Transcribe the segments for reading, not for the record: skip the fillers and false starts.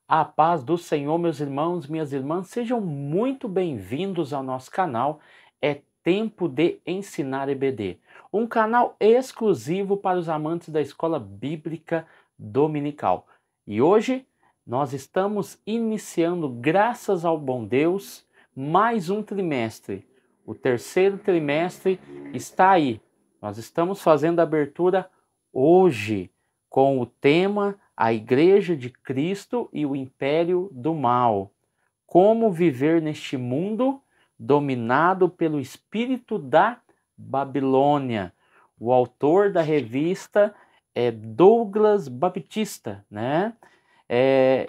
A paz do Senhor, meus irmãos, minhas irmãs, sejam muito bem-vindos ao nosso canal. É Tempo de Ensinar EBD, um canal exclusivo para os amantes da escola bíblica dominical. E hoje nós estamos iniciando, graças ao bom Deus, mais um trimestre. O terceiro trimestre está aí. Nós estamos fazendo a abertura hoje com o tema A Igreja de Cristo e o Império do Mal. Como viver neste mundo dominado pelo espírito da Babilônia. O autor da revista é Douglas Baptista, né?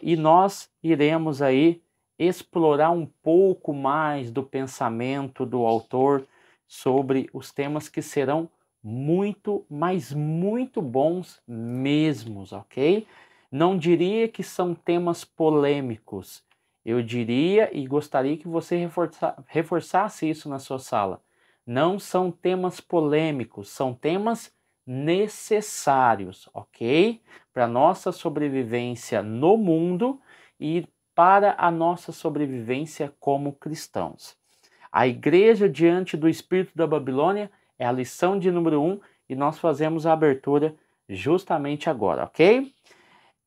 E nós iremos aí explorar um pouco mais do pensamento do autor sobre os temas que serão muito, mas muito bons mesmos, ok? Não diria que são temas polêmicos. Eu diria e gostaria que você reforçasse isso na sua sala. Não são temas polêmicos, são temas necessários, ok? Para nossa sobrevivência no mundo e para a nossa sobrevivência como cristãos. A igreja diante do espírito da Babilônia é a lição de número 1 e nós fazemos a abertura justamente agora, ok?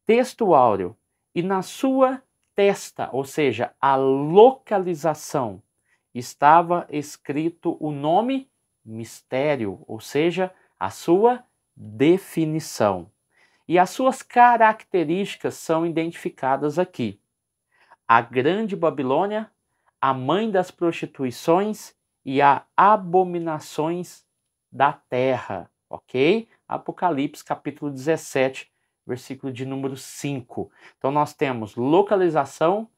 Texto áureo. E na sua testa, ou seja, a localização, estava escrito o nome mistério, ou seja, a sua definição. E as suas características são identificadas aqui. A grande Babilônia, a mãe das prostituições e as abominações da terra, ok? Apocalipse capítulo 17, versículo de número 5. Então nós temos localização,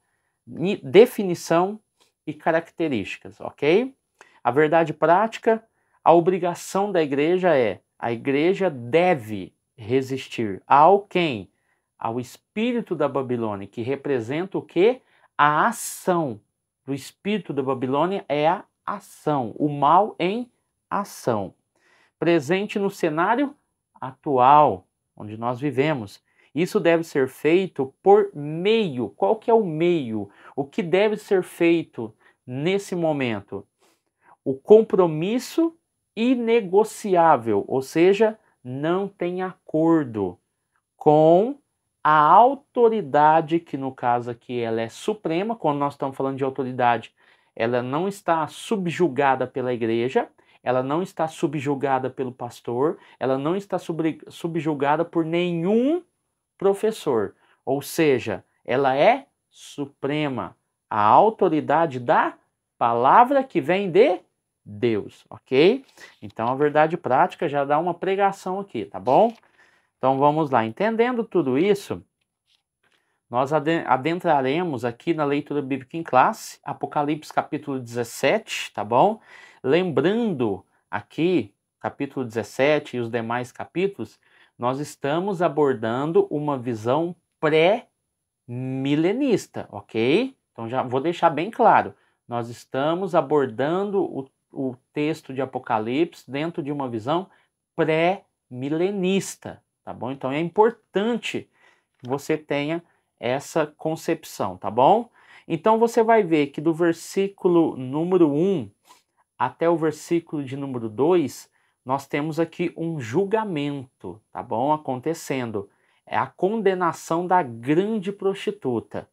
definição e características, ok? A verdade prática, a obrigação da igreja é: a igreja deve resistir ao quem? Ao espírito da Babilônia, que representa o quê? A ação. Do espírito da Babilônia é a ação, o mal em ação. Presente no cenário atual, onde nós vivemos. Isso deve ser feito por meio. Qual que é o meio? O que deve ser feito nesse momento? O compromisso inegociável, ou seja, não tem acordo com a autoridade, que no caso aqui ela é suprema. Quando nós estamos falando de autoridade, ela não está subjugada pela igreja, ela não está subjugada pelo pastor, ela não está subjugada por nenhum professor. Ou seja, ela é suprema, a autoridade da palavra que vem de Deus, ok? Então a verdade prática já dá uma pregação aqui, tá bom? Então vamos lá, entendendo tudo isso, nós adentraremos aqui na leitura bíblica em classe, Apocalipse capítulo 17, tá bom? Lembrando aqui, capítulo 17 e os demais capítulos, nós estamos abordando uma visão pré-milenista, ok? Então já vou deixar bem claro, nós estamos abordando o texto de Apocalipse dentro de uma visão pré-milenista, tá bom? Então é importante que você tenha essa concepção, tá bom? Então você vai ver que do versículo número 1 até o versículo de número 2, nós temos aqui um julgamento, tá bom? Acontecendo. É a condenação da grande prostituta.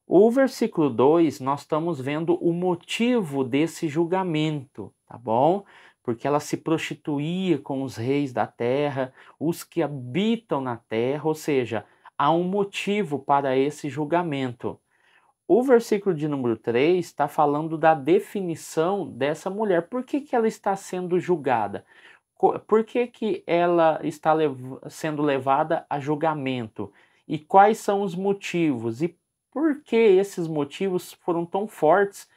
O versículo 2, nós estamos vendo o motivo desse julgamento, tá bom? Porque ela se prostituía com os reis da terra, os que habitam na terra, ou seja, há um motivo para esse julgamento. O versículo de número 3 está falando da definição dessa mulher. Por que ela está sendo julgada? Por que ela está sendo levada a julgamento? E quais são os motivos? E por que esses motivos foram tão fortes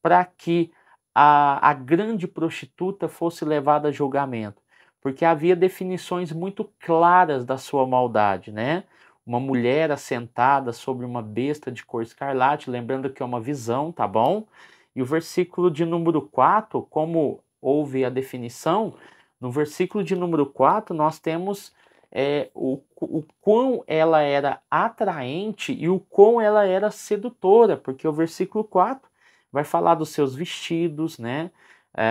para que a grande prostituta fosse levada a julgamento? Porque havia definições muito claras da sua maldade, né? Uma mulher assentada sobre uma besta de cor escarlate, lembrando que é uma visão, tá bom? E o versículo de número 4, como houve a definição, no versículo de número 4 nós temos o quão ela era atraente e o quão ela era sedutora, porque o versículo 4 vai falar dos seus vestidos, né?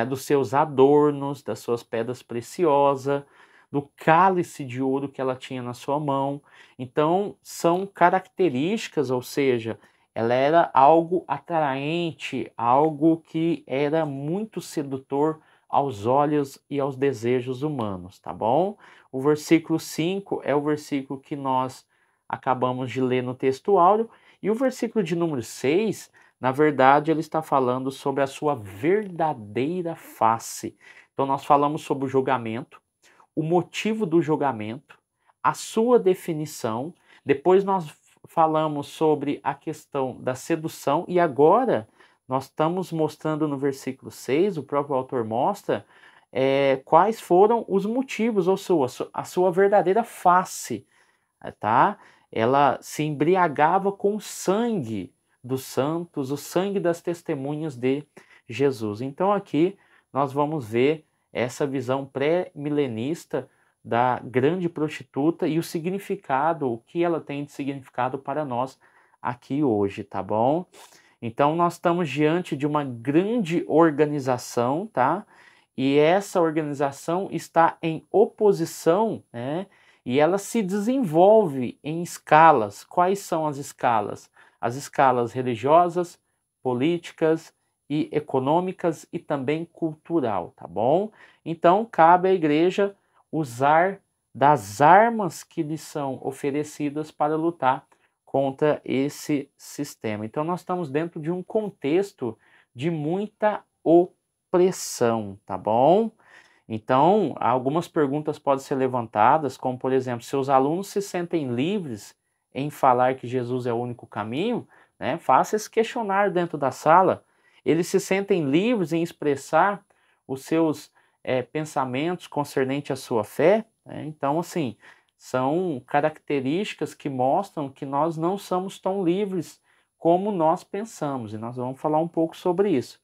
Dos seus adornos, das suas pedras preciosas, do cálice de ouro que ela tinha na sua mão. Então, são características, ou seja, ela era algo atraente, algo que era muito sedutor aos olhos e aos desejos humanos, tá bom? O versículo 5 é o versículo que nós acabamos de ler no texto áureo, e o versículo de número 6, na verdade, ele está falando sobre a sua verdadeira face. Então, nós falamos sobre o julgamento, o motivo do julgamento, a sua definição, depois nós falamos sobre a questão da sedução, e agora nós estamos mostrando no versículo 6, o próprio autor mostra quais foram os motivos, ou seja, a sua verdadeira face, tá? Ela se embriagava com o sangue dos santos, o sangue das testemunhas de Jesus. Então aqui nós vamos ver essa visão pré-milenista da grande prostituta e o significado, o que ela tem de significado para nós aqui hoje, tá bom? Então nós estamos diante de uma grande organização, tá? E essa organização está em oposição, né? E ela se desenvolve em escalas. Quais são as escalas? As escalas religiosas, políticas e econômicas e também cultural, tá bom? Então cabe à igreja usar das armas que lhe são oferecidas para lutar contra esse sistema. Então nós estamos dentro de um contexto de muita opressão, tá bom? Então, algumas perguntas podem ser levantadas, como por exemplo, se os alunos se sentem livres em falar que Jesus é o único caminho, né? Faça esse questionário dentro da sala. Eles se sentem livres em expressar os seus pensamentos concernente à sua fé, né? Então, assim, são características que mostram que nós não somos tão livres como nós pensamos, e nós vamos falar um pouco sobre isso.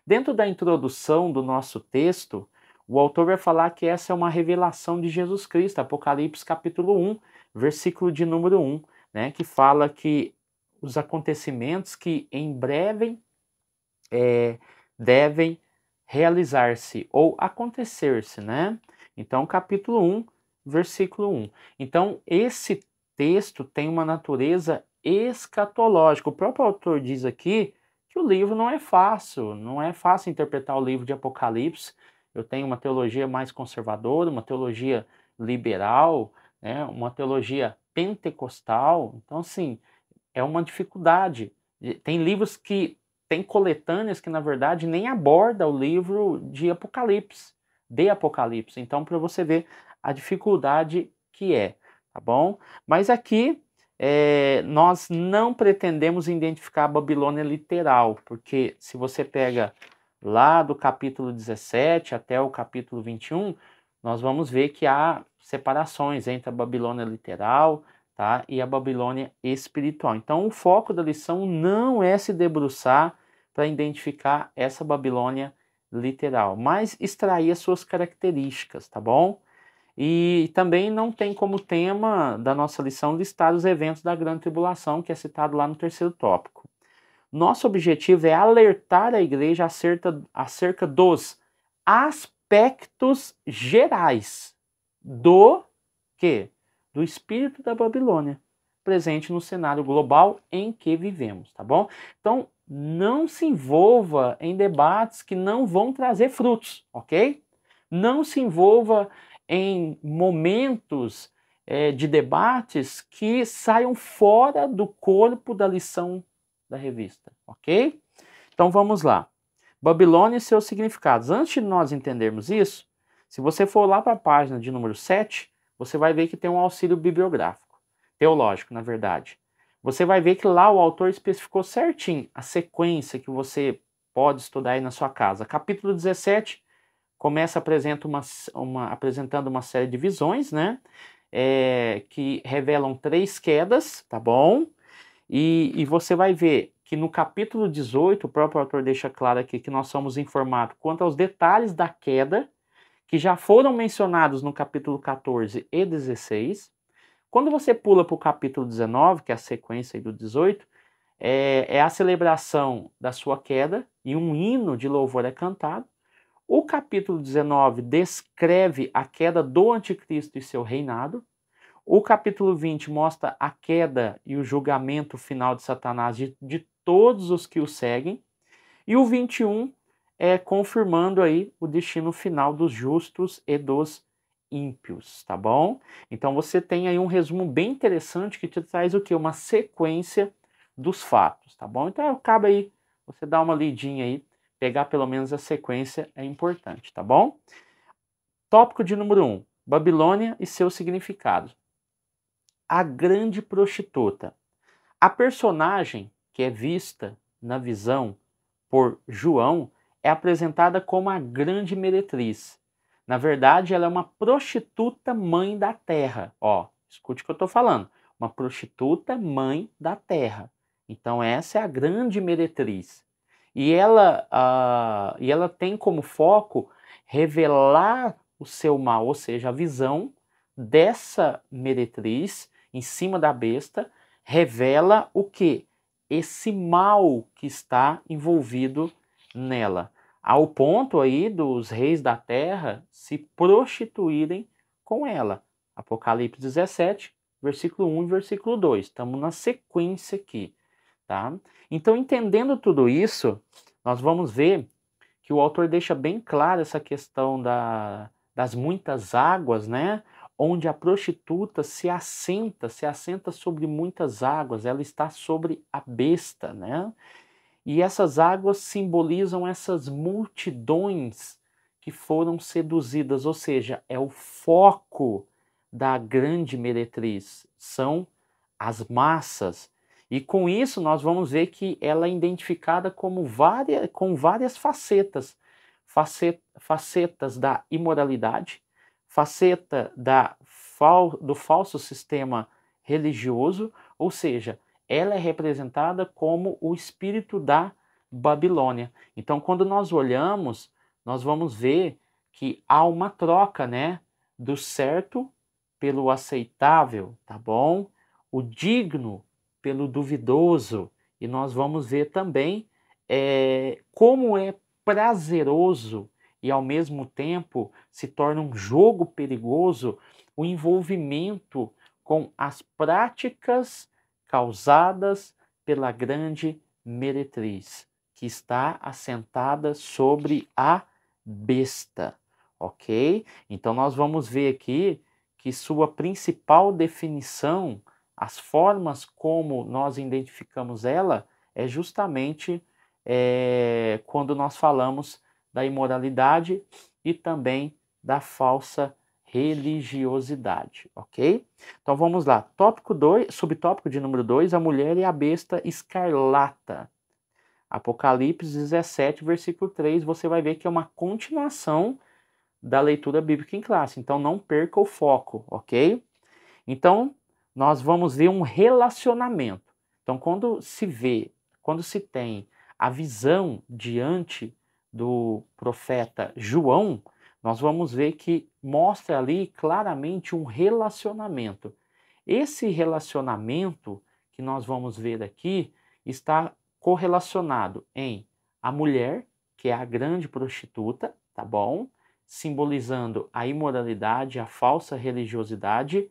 Dentro da introdução do nosso texto, o autor vai falar que essa é uma revelação de Jesus Cristo, Apocalipse capítulo 1, versículo de número 1, né, que fala que os acontecimentos que em breve devem realizar-se ou acontecer-se, né? Então, capítulo 1, versículo 1. Então, esse texto tem uma natureza escatológica. O próprio autor diz aqui que o livro não é fácil interpretar o livro de Apocalipse. Eu tenho uma teologia mais conservadora, uma teologia liberal, né, uma teologia pentecostal. Então, assim, é uma dificuldade. Tem livros que tem coletâneas que, na verdade, nem aborda o livro de Apocalipse. Então, para você ver a dificuldade que é, tá bom? Mas aqui nós não pretendemos identificar a Babilônia literal, porque se você pega lá do capítulo 17 até o capítulo 21, nós vamos ver que há separações entre a Babilônia literal, tá, e a Babilônia espiritual. Então, o foco da lição não é se debruçar para identificar essa Babilônia literal, mas extrair as suas características, tá bom? E também não tem como tema da nossa lição listar os eventos da grande tribulação, que é citado lá no terceiro tópico. Nosso objetivo é alertar a igreja acerca dos aspectos gerais do quê? Do espírito da Babilônia, presente no cenário global em que vivemos, tá bom? Então, não se envolva em debates que não vão trazer frutos, ok? Não se envolva em momentos de debates que saiam fora do corpo da lição da revista, ok? Então vamos lá. Babilônia e seus significados. Antes de nós entendermos isso, se você for lá para a página de número 7, você vai ver que tem um auxílio bibliográfico, teológico, na verdade. Você vai ver que lá o autor especificou certinho a sequência que você pode estudar aí na sua casa. Capítulo 17 começa apresentando uma série de visões, né? Que revelam 3 quedas, tá bom? E você vai ver que no capítulo 18, o próprio autor deixa claro aqui que nós somos informados quanto aos detalhes da queda, que já foram mencionados no capítulo 14 e 16. Quando você pula para o capítulo 19, que é a sequência do 18, é a celebração da sua queda e um hino de louvor é cantado. O capítulo 19 descreve a queda do anticristo e seu reinado. O capítulo 20 mostra a queda e o julgamento final de Satanás de todos os que o seguem. E o 21 é confirmando aí o destino final dos justos e dos ímpios, tá bom? Então você tem aí um resumo bem interessante que te traz o quê? Uma sequência dos fatos, tá bom? Então acaba aí, você dá uma lidinha aí, pegar pelo menos a sequência é importante, tá bom? Tópico de número 1, Babilônia e seu significado. A grande prostituta. A personagem que é vista na visão por João é apresentada como a grande meretriz. Na verdade, ela é uma prostituta mãe da terra. Ó, escute o que eu estou falando. Uma prostituta mãe da terra. Então essa é a grande meretriz. E ela tem como foco revelar o seu mal, ou seja, a visão dessa meretriz em cima da besta revela o que? Esse mal que está envolvido nela, ao ponto aí dos reis da terra se prostituírem com ela. Apocalipse 17, versículo 1 e versículo 2. Estamos na sequência aqui, tá? Então, entendendo tudo isso, nós vamos ver que o autor deixa bem claro essa questão das muitas águas, né? Onde a prostituta se assenta sobre muitas águas, ela está sobre a besta, né? E essas águas simbolizam essas multidões que foram seduzidas, ou seja, é o foco da grande meretriz, são as massas. E com isso nós vamos ver que ela é identificada como com várias facetas. Facetas da imoralidade, faceta do falso sistema religioso, ou seja, ela é representada como o espírito da Babilônia. Então, quando nós olhamos, nós vamos ver que há uma troca, né, do certo pelo aceitável, tá bom? O digno pelo duvidoso. E nós vamos ver também como é prazeroso e ao mesmo tempo se torna um jogo perigoso o envolvimento com as práticas causadas pela grande meretriz, que está assentada sobre a besta, ok? Então nós vamos ver aqui que sua principal definição, as formas como nós identificamos ela, é justamente quando nós falamos da imoralidade e também da falsa religiosidade, ok? Então vamos lá. Tópico 2, subtópico de número 2, a mulher e a besta escarlata. Apocalipse 17, versículo 3, você vai ver que é uma continuação da leitura bíblica em classe. Então não perca o foco, ok? Então nós vamos ver um relacionamento. Então quando se tem a visão diante do profeta João, nós vamos ver que mostra ali claramente um relacionamento. Esse relacionamento que nós vamos ver aqui está correlacionado em a mulher, que é a grande prostituta, tá bom? Simbolizando a imoralidade, a falsa religiosidade,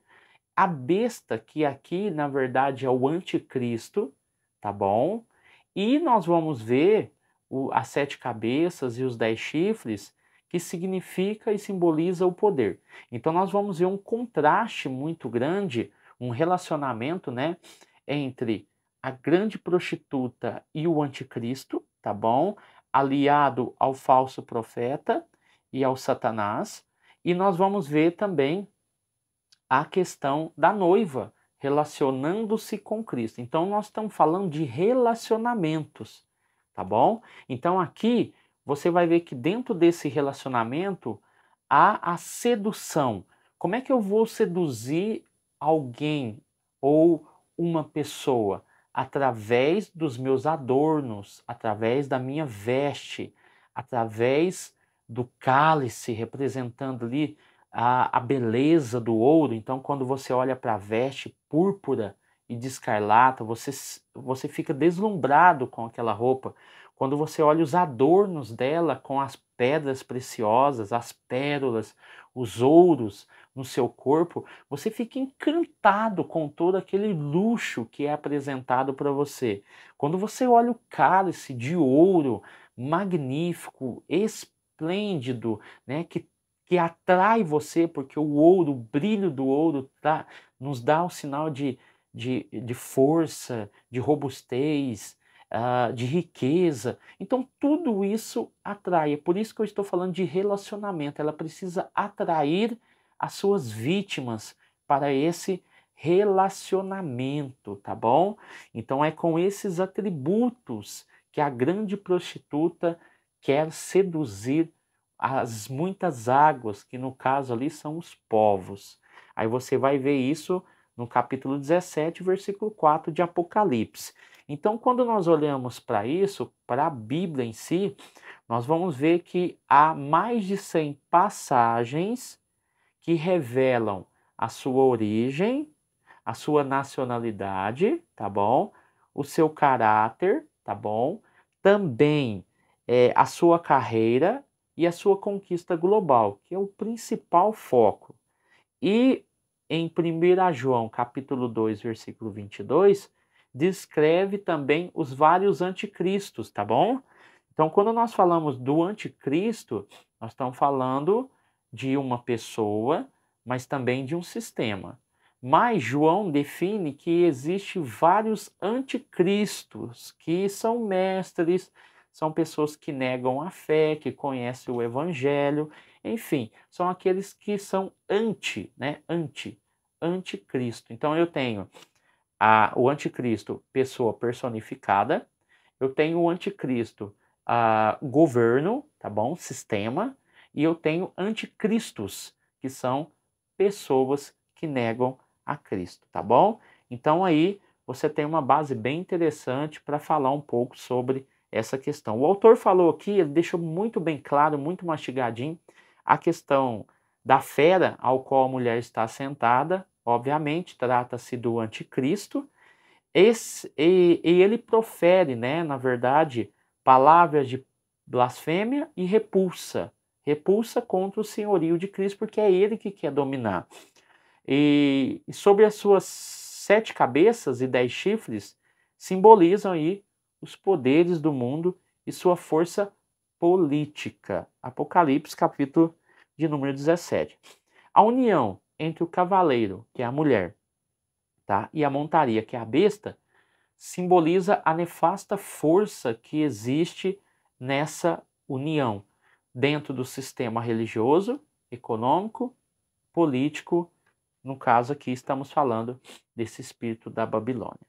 a besta, que aqui na verdade é o anticristo, tá bom? E nós vamos ver as 7 cabeças e os 10 chifres, que significa e simboliza o poder. Então nós vamos ver um contraste muito grande, um relacionamento, né, entre a grande prostituta e o anticristo, tá bom? Aliado ao falso profeta e ao Satanás. E nós vamos ver também a questão da noiva relacionando-se com Cristo. Então nós estamos falando de relacionamentos, tá bom? Então aqui você vai ver que dentro desse relacionamento há a sedução. Como é que eu vou seduzir alguém ou uma pessoa? Através dos meus adornos, através da minha veste, através do cálice, representando ali a beleza do ouro. Então, quando você olha para a veste púrpura e de escarlata, você fica deslumbrado com aquela roupa. Quando você olha os adornos dela com as pedras preciosas, as pérolas, os ouros no seu corpo, você fica encantado com todo aquele luxo que é apresentado para você. Quando você olha o cálice de ouro, magnífico, esplêndido, né, que atrai você, porque o ouro, o brilho do ouro nos dá um sinal de força, de robustez, de riqueza. Então, tudo isso atrai. É por isso que eu estou falando de relacionamento. Ela precisa atrair as suas vítimas para esse relacionamento, tá bom? Então, é com esses atributos que a grande prostituta quer seduzir as muitas águas, que no caso ali são os povos. Aí você vai ver isso no capítulo 17, versículo 4 de Apocalipse. Então, quando nós olhamos para isso, para a Bíblia em si, nós vamos ver que há mais de 100 passagens que revelam a sua origem, a sua nacionalidade, tá bom? O seu caráter, tá bom? Também a sua carreira e a sua conquista global, que é o principal foco. E em 1 João, capítulo 2, versículo 22, descreve também os vários anticristos, tá bom? Então, quando nós falamos do anticristo, nós estamos falando de uma pessoa, mas também de um sistema. Mas João define que existe vários anticristos, que são mestres, são pessoas que negam a fé, que conhecem o evangelho, enfim, são aqueles que são anticristo. Então eu tenho o anticristo, pessoa personificada, eu tenho o anticristo, governo, tá bom? Sistema, e eu tenho anticristos, que são pessoas que negam a Cristo, tá bom? Então aí você tem uma base bem interessante para falar um pouco sobre essa questão. O autor falou aqui, ele deixou muito bem claro, muito mastigadinho, a questão da fera ao qual a mulher está sentada, obviamente, trata-se do anticristo, e ele profere, né, na verdade, palavras de blasfêmia e repulsa. Repulsa contra o senhorio de Cristo, porque é ele que quer dominar. E sobre as suas 7 cabeças e 10 chifres, simbolizam aí os poderes do mundo e sua força política. Apocalipse, capítulo de número 17. A união entre o cavaleiro, que é a mulher, tá? E a montaria, que é a besta, simboliza a nefasta força que existe nessa união dentro do sistema religioso, econômico, político. No caso aqui estamos falando desse espírito da Babilônia.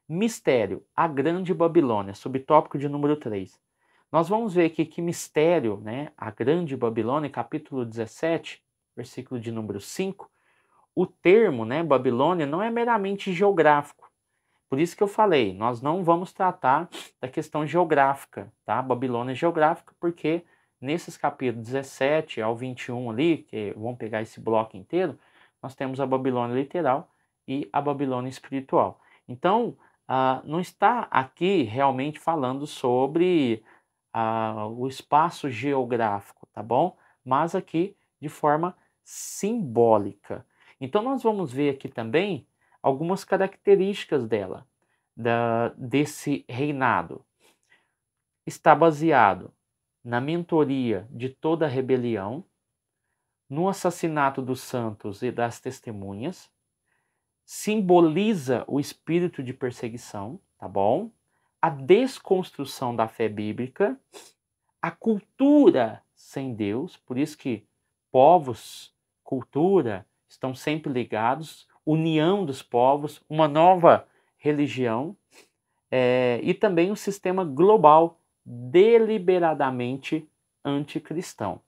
Mistério, a grande Babilônia, subtópico de número 3. Nós vamos ver aqui que mistério, né, a grande Babilônia, capítulo 17, versículo de número 5, o termo, né, Babilônia, não é meramente geográfico. Por isso que eu falei, nós não vamos tratar da questão geográfica, tá? Babilônia geográfica, porque nesses capítulos 17 ao 21 ali, que vamos pegar esse bloco inteiro, nós temos a Babilônia literal e a Babilônia espiritual. Então, não está aqui realmente falando sobre o espaço geográfico, tá bom? Mas aqui de forma simbólica. Então, nós vamos ver aqui também algumas características dela, desse reinado. Está baseado na mentoria de toda a rebelião, no assassinato dos santos e das testemunhas, simboliza o espírito de perseguição, tá bom? A desconstrução da fé bíblica, a cultura sem Deus, por isso que povos, cultura, estão sempre ligados, união dos povos, uma nova religião, e também um sistema global deliberadamente anticristão,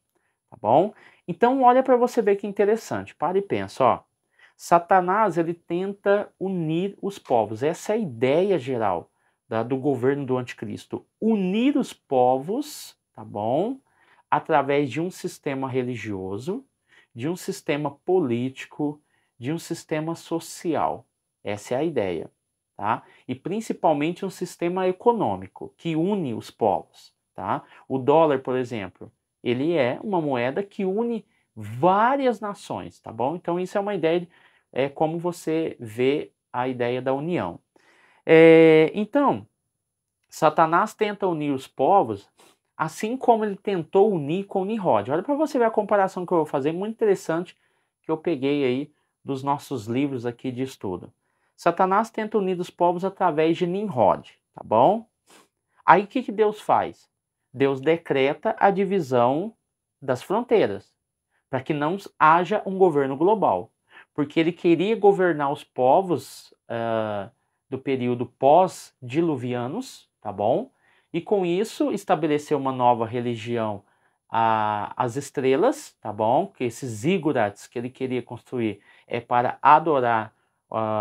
tá bom? Então olha para você ver que interessante, para e pensa, ó. Satanás, ele tenta unir os povos, essa é a ideia geral do governo do anticristo, unir os povos, tá bom? através de um sistema religioso, de um sistema político, de um sistema social. Essa é a ideia, tá? E principalmente um sistema econômico que une os povos, tá? O dólar, por exemplo, ele é uma moeda que une várias nações, tá bom? Então isso é uma ideia, como você vê a ideia da união. Então, Satanás tenta unir os povos, assim como ele tentou unir com Nimrod. Olha para você ver a comparação que eu vou fazer, muito interessante, que eu peguei aí dos nossos livros aqui de estudo. Satanás tenta unir os povos através de Nimrod, tá bom? Aí o que Deus faz? Deus decreta a divisão das fronteiras, para que não haja um governo global. Porque ele queria governar os povos do período pós-diluvianos, tá bom? E com isso estabeleceu uma nova religião, as estrelas, tá bom? Que esses zigurates que ele queria construir é para adorar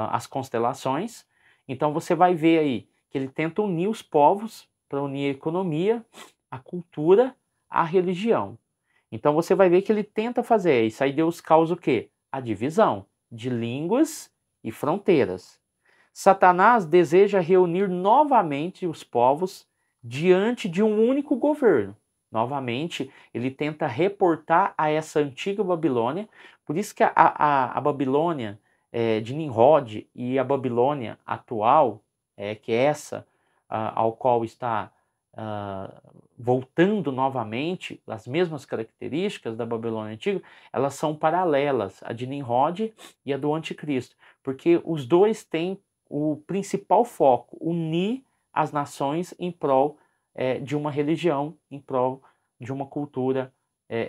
as constelações. Então você vai ver aí que ele tenta unir os povos para unir a economia, a cultura, a religião. Então você vai ver que ele tenta fazer isso. Aí Deus causa o quê? A divisão de línguas e fronteiras. Satanás deseja reunir novamente os povos diante de um único governo. Novamente, ele tenta reportar a essa antiga Babilônia. Por isso que a Babilônia de Nimrod e a Babilônia atual, que é essa ao qual está voltando novamente, as mesmas características da Babilônia antiga, elas são paralelas, a de Nimrod e a do Anticristo, porque os dois têm o principal foco, unir as nações em prol de uma religião, em prol de uma cultura,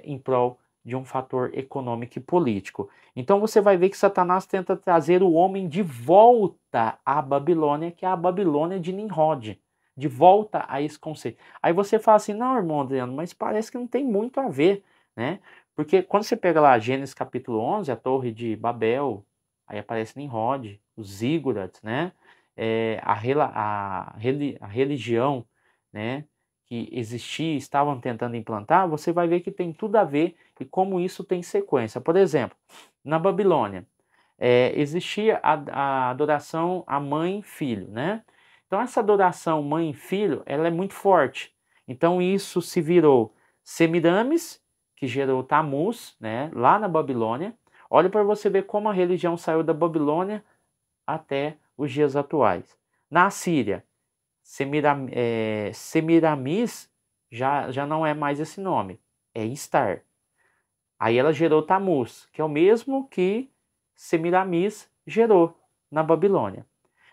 em prol de um fator econômico e político. Então você vai ver que Satanás tenta trazer o homem de volta à Babilônia, que é a Babilônia de Nimrod, de volta a esse conceito. Aí você fala assim, não, irmão Adriano, mas parece que não tem muito a ver, né? Porque quando você pega lá Gênesis capítulo 11, a Torre de Babel, aí aparece Nimrod, os zigurates, né? A religião, né, que existia, estavam tentando implantar, você vai ver que tem tudo a ver e como isso tem sequência. Por exemplo, na Babilônia, existia a adoração a mãe e filho, né? Então essa adoração mãe e filho, ela é muito forte. Então isso se virou Semiramis, que gerou Tammuz, né, lá na Babilônia. Olha para você ver como a religião saiu da Babilônia até os dias atuais. Na Síria, Semiramis já não é mais esse nome, é Istar. Aí ela gerou Tammuz, que é o mesmo que Semiramis gerou na Babilônia.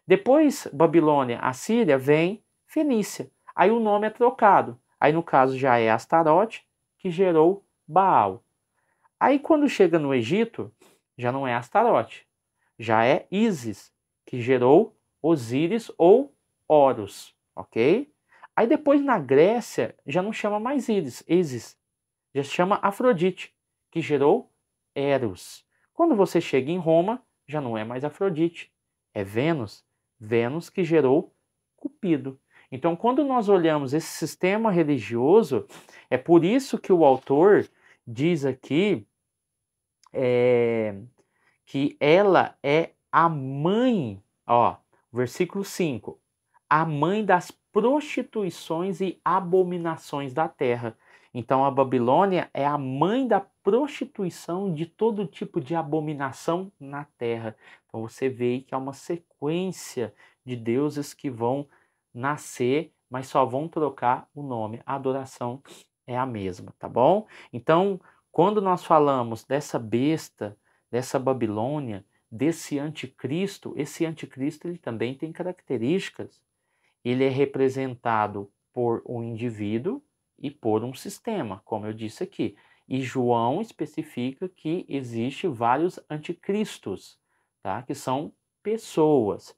Depois, Babilônia, Assíria, vem Fenícia. Aí o nome é trocado. Aí no caso já é Astarote, que gerou Baal. Aí quando chega no Egito, já não é Astarote, já é Ísis, que gerou Osíris ou Horus, ok? Aí depois na Grécia já não chama mais Ísis, já chama Afrodite, que gerou Eros. Quando você chega em Roma, já não é mais Afrodite, é Vênus, Vênus que gerou Cupido. Então, quando nós olhamos esse sistema religioso, é por isso que o autor diz aqui que ela é a mãe, ó, versículo 5, a mãe das prostituições e abominações da terra. Então a Babilônia é a mãe da prostituição, de todo tipo de abominação na terra. Então você vê que há uma sequência de deuses que vão nascer, mas só vão trocar o nome. A adoração é a mesma, tá bom? Então, quando nós falamos dessa besta, dessa Babilônia, desse anticristo, esse anticristo ele também tem características. Ele é representado por um indivíduo e por um sistema, como eu disse aqui. E João especifica que existe vários anticristos, tá? Que são pessoas.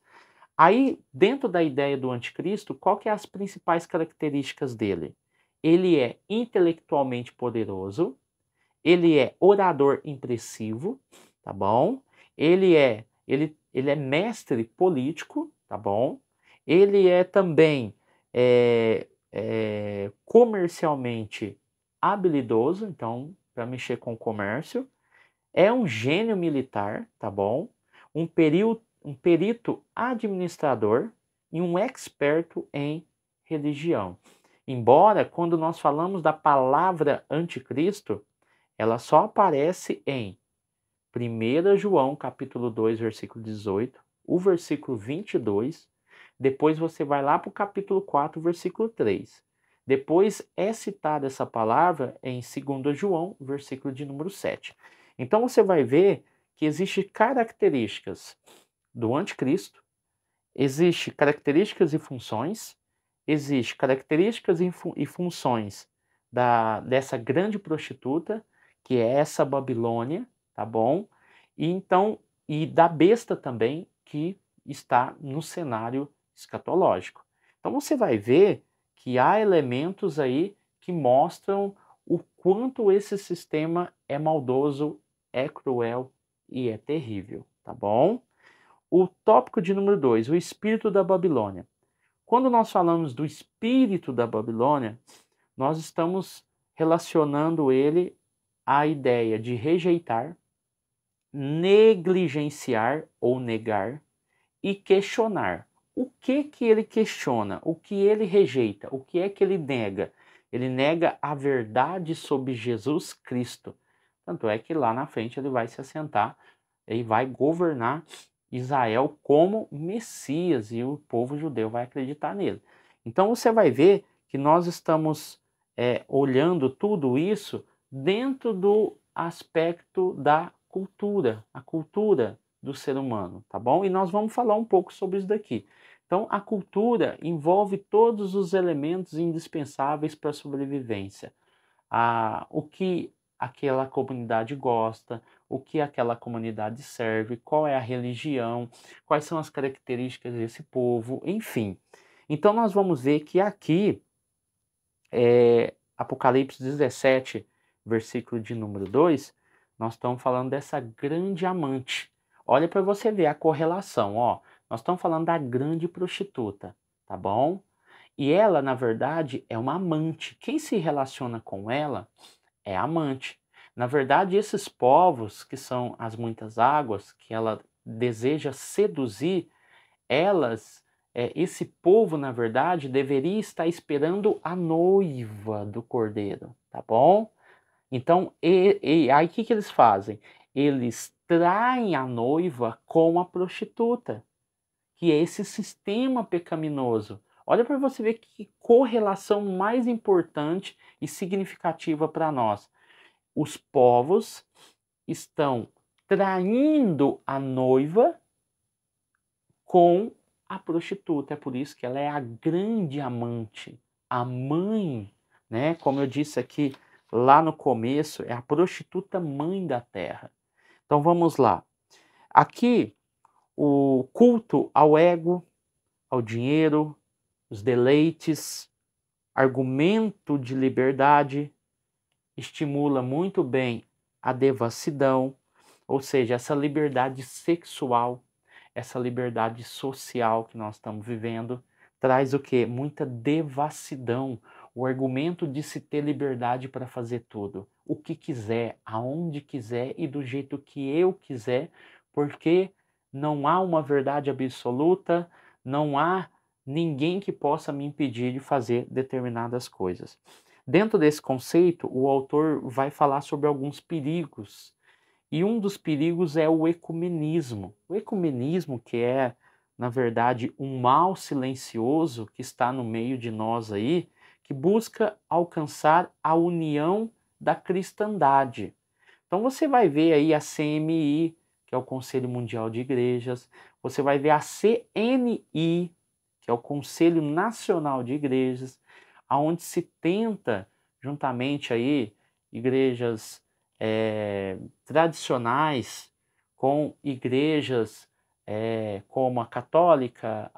Aí, dentro da ideia do anticristo, qual que é as principais características dele? Ele é intelectualmente poderoso, ele é orador impressivo, tá bom? Ele é mestre político, tá bom? Ele é também comercialmente habilidoso, então, para mexer com o comércio. É um gênio militar, tá bom? Um perito administrador e um experto em religião. Embora, quando nós falamos da palavra anticristo, ela só aparece em 1 João, capítulo 2, versículo 18, o versículo 22, depois você vai lá para o capítulo 4, versículo 3. Depois é citada essa palavra em 2 João, versículo de número 7. Então você vai ver que existem características do anticristo, existem características e funções, existem características e funções dessa grande prostituta, que é essa Babilônia, tá bom? E então, e da besta também, que está no cenário escatológico. Então você vai ver que há elementos aí que mostram o quanto esse sistema é maldoso, é cruel e é terrível, tá bom? O tópico de número 2, o espírito da Babilônia. Quando nós falamos do espírito da Babilônia, nós estamos relacionando ele à ideia de rejeitar, negligenciar ou negar e questionar. O que ele questiona? O que ele rejeita? O que é que ele nega? Ele nega a verdade sobre Jesus Cristo. Tanto é que lá na frente ele vai se assentar e vai governar Israel como Messias e o povo judeu vai acreditar nele. Então você vai ver que nós estamos olhando tudo isso dentro do aspecto da cultura, a cultura do ser humano, tá bom? E nós vamos falar um pouco sobre isso daqui. Então, a cultura envolve todos os elementos indispensáveis para a sobrevivência. O que aquela comunidade gosta, o que aquela comunidade serve, qual é a religião, quais são as características desse povo, enfim. Então, nós vamos ver que aqui, Apocalipse 17, versículo de número 2, nós estamos falando dessa grande amante. Olha para você ver a correlação, ó. Nós estamos falando da grande prostituta, tá bom? E ela, na verdade, é uma amante. Quem se relaciona com ela é amante. Na verdade, esses povos, que são as muitas águas, que ela deseja seduzir, esse povo, na verdade, deveria estar esperando a noiva do cordeiro, tá bom? Então, aí o que eles fazem? Eles traem a noiva com a prostituta, que é esse sistema pecaminoso. Olha para você ver que correlação mais importante e significativa para nós. Os povos estão traindo a noiva com a prostituta. É por isso que ela é a grande amante, a mãe, né? Como eu disse aqui lá no começo, é a prostituta mãe da terra. Então vamos lá. Aqui, o culto ao ego, ao dinheiro, os deleites, argumento de liberdade, estimula muito bem a devassidão, ou seja, essa liberdade sexual, essa liberdade social que nós estamos vivendo, traz o quê? Muita devassidão, o argumento de se ter liberdade para fazer tudo, o que quiser, aonde quiser e do jeito que eu quiser, porque não há uma verdade absoluta, não há ninguém que possa me impedir de fazer determinadas coisas. Dentro desse conceito, o autor vai falar sobre alguns perigos. E um dos perigos é o ecumenismo. O ecumenismo, que é, na verdade, um mal silencioso que está no meio de nós aí, que busca alcançar a união da cristandade. Então você vai ver aí a CMI, que é o Conselho Mundial de Igrejas, você vai ver a CNI, que é o Conselho Nacional de Igrejas, aonde se tenta, juntamente aí, igrejas tradicionais com igrejas como a católica,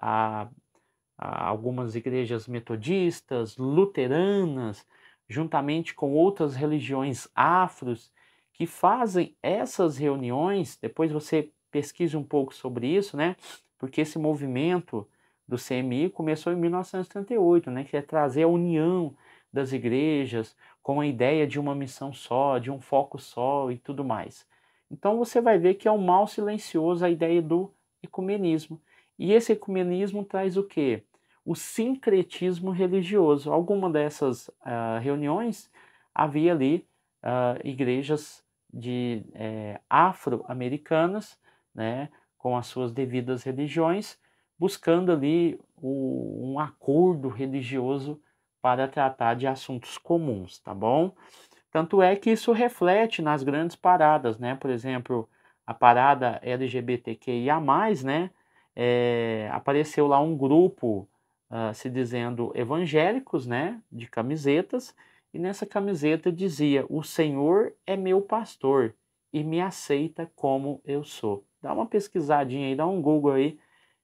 algumas igrejas metodistas, luteranas, juntamente com outras religiões afros, que fazem essas reuniões. Depois você pesquise um pouco sobre isso, né? Porque esse movimento do CMI começou em 1938, né? Que é trazer a união das igrejas, com a ideia de uma missão só, de um foco só e tudo mais. Então você vai ver que é um mal silencioso a ideia do ecumenismo. E esse ecumenismo traz o quê? O sincretismo religioso. Alguma dessas reuniões havia ali igrejas de afro-americanas, né, com as suas devidas religiões, buscando ali um acordo religioso para tratar de assuntos comuns, tá bom? Tanto é que isso reflete nas grandes paradas, né? Por exemplo, a parada LGBTQIA+, né? Apareceu lá um grupo se dizendo evangélicos, né? De camisetas, e nessa camiseta dizia: o Senhor é meu pastor e me aceita como eu sou. Dá uma pesquisadinha aí, dá um Google aí,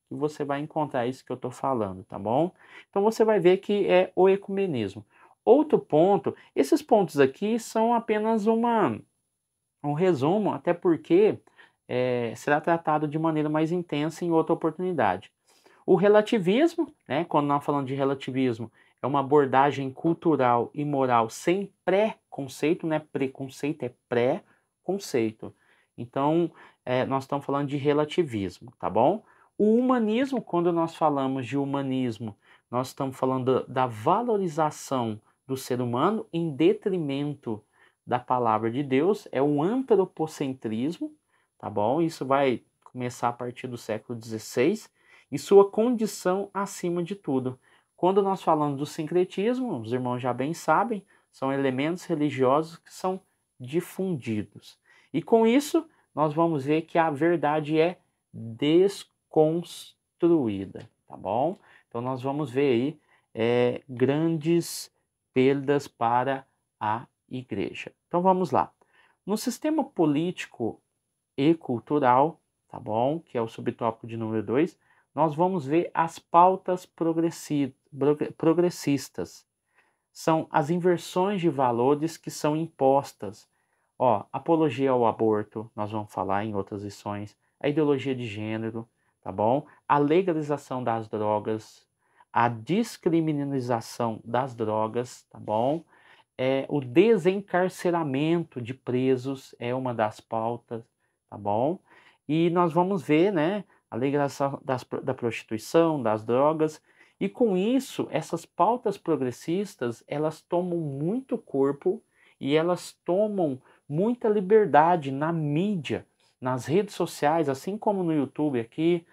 que você vai encontrar isso que eu estou falando, tá bom? Então você vai ver que é o ecumenismo. Outro ponto, esses pontos aqui são apenas um resumo, até porque será tratado de maneira mais intensa em outra oportunidade. O relativismo, né, quando nós falamos de relativismo, é uma abordagem cultural e moral sem pré-conceito, não é preconceito, é pré-conceito. Então, nós estamos falando de relativismo, tá bom? O humanismo, quando nós falamos de humanismo, nós estamos falando da valorização do ser humano em detrimento da palavra de Deus, é o antropocentrismo, tá bom? Isso vai começar a partir do século XVI, e sua condição acima de tudo. Quando nós falamos do sincretismo, os irmãos já bem sabem, são elementos religiosos que são difundidos. E com isso, nós vamos ver que a verdade é desconstruída, tá bom? Então nós vamos ver aí grandes perdas para a igreja. Então vamos lá. No sistema político e cultural, tá bom? Que é o subtópico de número 2, nós vamos ver as pautas progressistas. São as inversões de valores que são impostas. Ó, apologia ao aborto, nós vamos falar em outras lições, a ideologia de gênero, tá bom? A legalização das drogas, a descriminalização das drogas, tá bom? O desencarceramento de presos é uma das pautas, tá bom? E nós vamos ver, né, a legalização da prostituição, das drogas, e com isso, essas pautas progressistas, elas tomam muito corpo e elas tomam muita liberdade na mídia, nas redes sociais, assim como no YouTube aqui,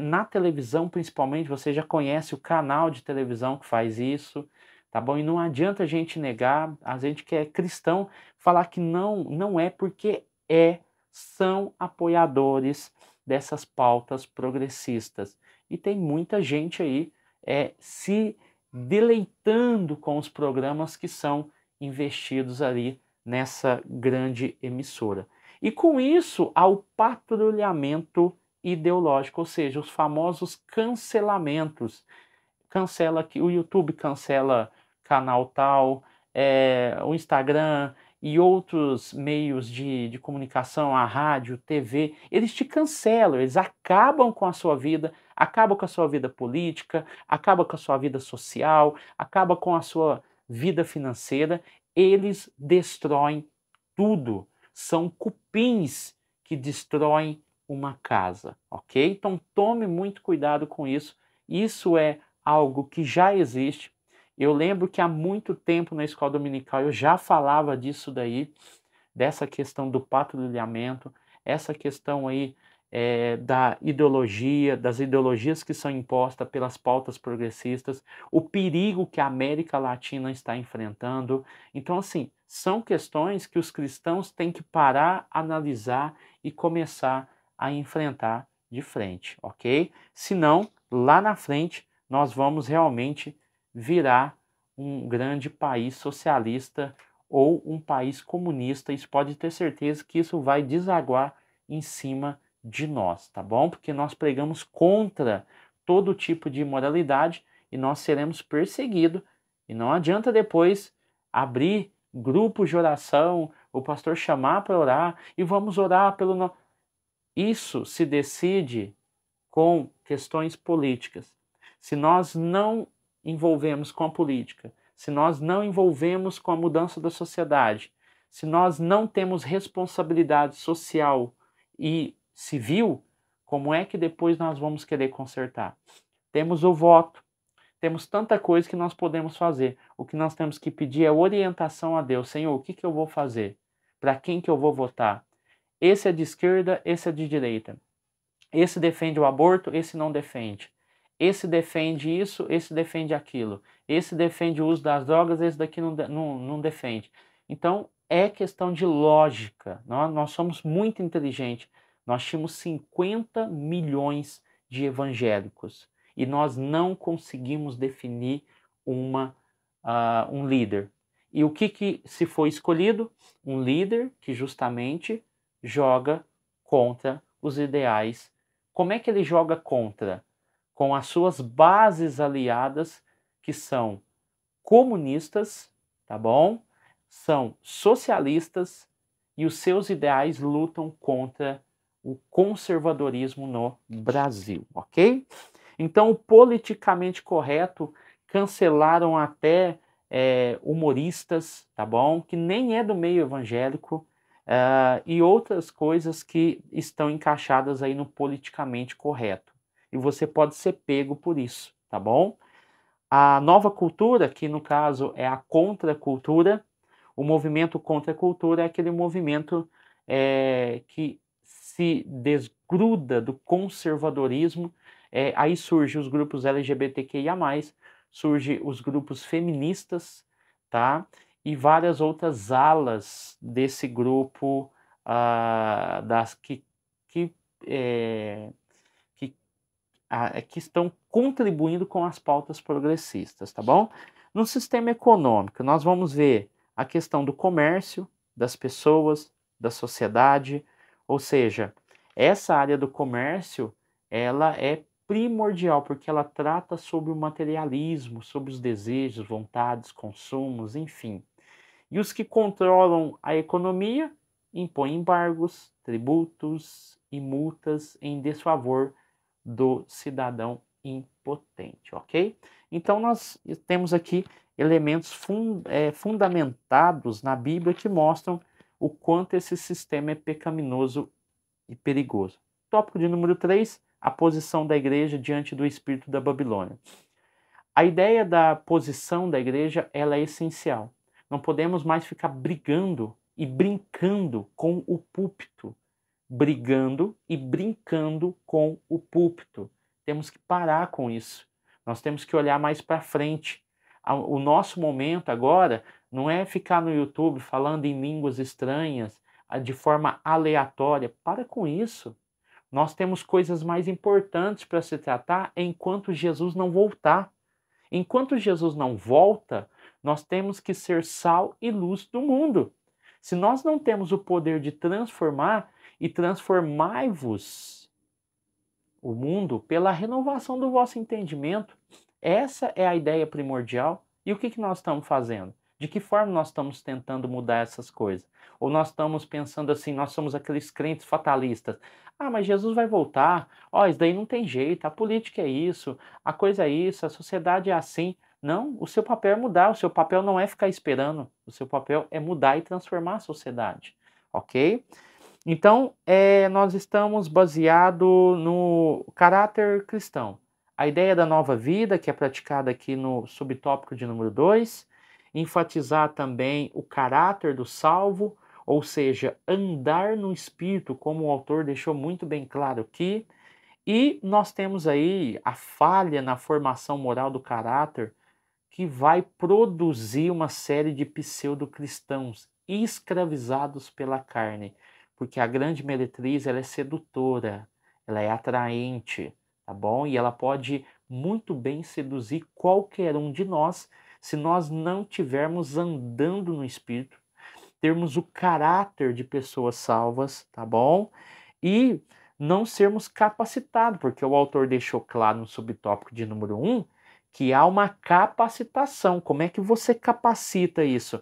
na televisão principalmente, você já conhece o canal de televisão que faz isso, tá bom? E não adianta a gente negar, a gente que é cristão, falar que não é porque são apoiadores dessas pautas progressistas. E tem muita gente aí se deleitando com os programas que são investidos ali nessa grande emissora. E com isso, há o patrulhamento ideológico, ou seja, os famosos cancelamentos. Cancela que o YouTube cancela canal tal, o Instagram e outros meios de comunicação, a rádio, TV, eles te cancelam, eles acabam com a sua vida, acabam com a sua vida política, acabam com a sua vida social, acabam com a sua vida financeira, eles destroem tudo. São cupins que destroem uma casa, ok? Então tome muito cuidado com isso. Isso é algo que já existe. Eu lembro que há muito tempo na escola dominical eu já falava disso daí, dessa questão do patrulhamento, essa questão aí da ideologia, das ideologias que são impostas pelas pautas progressistas, o perigo que a América Latina está enfrentando. Então, assim, são questões que os cristãos têm que parar, analisar e começar a enfrentar de frente, ok? Senão, lá na frente, nós vamos realmente virar um grande país socialista ou um país comunista. Isso pode ter certeza que isso vai desaguar em cima de nós, tá bom? Porque nós pregamos contra todo tipo de imoralidade e nós seremos perseguidos. E não adianta depois abrir grupos de oração, o pastor chamar para orar e vamos orar pelo. Isso se decide com questões políticas. Se nós não envolvemos com a política, se nós não envolvemos com a mudança da sociedade, se nós não temos responsabilidade social e civil, como é que depois nós vamos querer consertar? Temos o voto, temos tanta coisa que nós podemos fazer. O que nós temos que pedir é orientação a Deus. Senhor, o que eu vou fazer? Para quem que eu vou votar? Esse é de esquerda, esse é de direita. Esse defende o aborto, esse não defende. Esse defende isso, esse defende aquilo. Esse defende o uso das drogas, esse daqui não defende. Então, é questão de lógica. Nós somos muito inteligentes. Nós tínhamos 50 milhões de evangélicos e nós não conseguimos definir um líder. E o que se foi escolhido? Um líder que justamente joga contra os ideais. Como é que ele joga contra? Com as suas bases aliadas, que são comunistas, tá bom? São socialistas e os seus ideais lutam contra o conservadorismo no Brasil, ok? Então, o politicamente correto cancelaram até humoristas, tá bom? Que nem é do meio evangélico, e outras coisas que estão encaixadas aí no politicamente correto. E você pode ser pego por isso, tá bom? A nova cultura, que no caso é a contracultura, o movimento contracultura é aquele movimento que se desgruda do conservadorismo. Aí surgem os grupos LGBTQIA+, surgem os grupos feministas, tá? E várias outras alas desse grupo que estão contribuindo com as pautas progressistas, tá bom? No sistema econômico, nós vamos ver a questão do comércio, das pessoas, da sociedade, ou seja, essa área do comércio, ela é primordial, porque ela trata sobre o materialismo, sobre os desejos, vontades, consumos, enfim. E os que controlam a economia impõem embargos, tributos e multas em desfavor do cidadão impotente, ok? Então nós temos aqui elementos fundamentados na Bíblia que mostram o quanto esse sistema é pecaminoso e perigoso. Tópico de número 3, a posição da igreja diante do espírito da Babilônia. A ideia da posição da igreja, ela é essencial. Não podemos mais ficar brigando e brincando com o púlpito. Brigando e brincando com o púlpito. Temos que parar com isso. Nós temos que olhar mais para frente. O nosso momento agora não é ficar no YouTube falando em línguas estranhas de forma aleatória. Para com isso. Nós temos coisas mais importantes para se tratar enquanto Jesus não voltar. Enquanto Jesus não volta, nós temos que ser sal e luz do mundo. Se nós não temos o poder de transformar, e transformai-vos o mundo pela renovação do vosso entendimento. Essa é a ideia primordial. E o que nós estamos fazendo? De que forma nós estamos tentando mudar essas coisas? Ou nós estamos pensando assim, nós somos aqueles crentes fatalistas. Ah, mas Jesus vai voltar. Ó, isso daí não tem jeito, a política é isso, a coisa é isso, a sociedade é assim. Não, o seu papel é mudar, o seu papel não é ficar esperando, o seu papel é mudar e transformar a sociedade, ok? Então, nós estamos baseados no caráter cristão. A ideia da nova vida, que é praticada aqui no subtópico de número 2, enfatizar também o caráter do salvo, ou seja, andar no Espírito, como o autor deixou muito bem claro aqui. E nós temos aí a falha na formação moral do caráter, que vai produzir uma série de pseudo-cristãos escravizados pela carne. Porque a grande meretriz, ela é sedutora, ela é atraente, tá bom? E ela pode muito bem seduzir qualquer um de nós, se nós não tivermos andando no Espírito, termos o caráter de pessoas salvas, tá bom? E não sermos capacitados, porque o autor deixou claro no subtópico de número 1, que há uma capacitação. Como é que você capacita isso?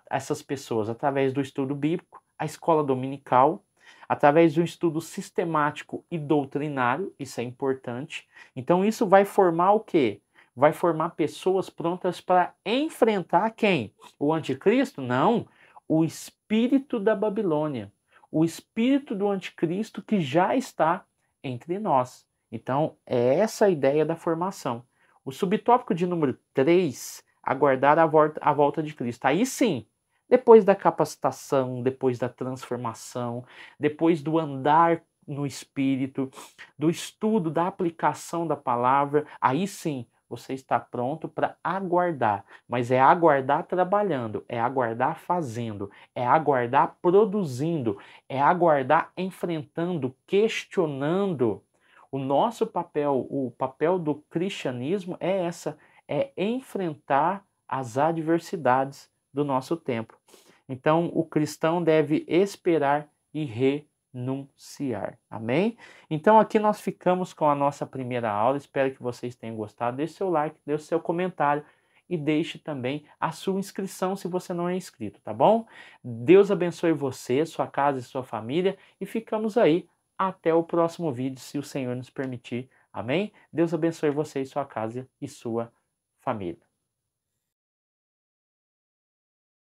Essas pessoas através do estudo bíblico, a escola dominical, através de um estudo sistemático e doutrinário, isso é importante. Então isso vai formar o quê? vai formar pessoas prontas para enfrentar quem? O anticristo? Não, o espírito da Babilônia, o espírito do anticristo que já está entre nós. Então, é essa a ideia da formação. O subtópico de número 3, aguardar a volta de Cristo. Aí sim, depois da capacitação, depois da transformação, depois do andar no Espírito, do estudo, da aplicação da palavra, aí sim você está pronto para aguardar. Mas é aguardar trabalhando, é aguardar fazendo, é aguardar produzindo, é aguardar enfrentando, questionando. O nosso papel, o papel do cristianismo é enfrentar as adversidades do nosso tempo. Então, o cristão deve esperar e renunciar. Amém? Então, aqui nós ficamos com a nossa primeira aula. Espero que vocês tenham gostado. Deixe seu like, deixe seu comentário e deixe também a sua inscrição se você não é inscrito, tá bom? Deus abençoe você, sua casa e sua família e ficamos aí até o próximo vídeo, se o Senhor nos permitir. Amém? Deus abençoe você e sua casa e sua família.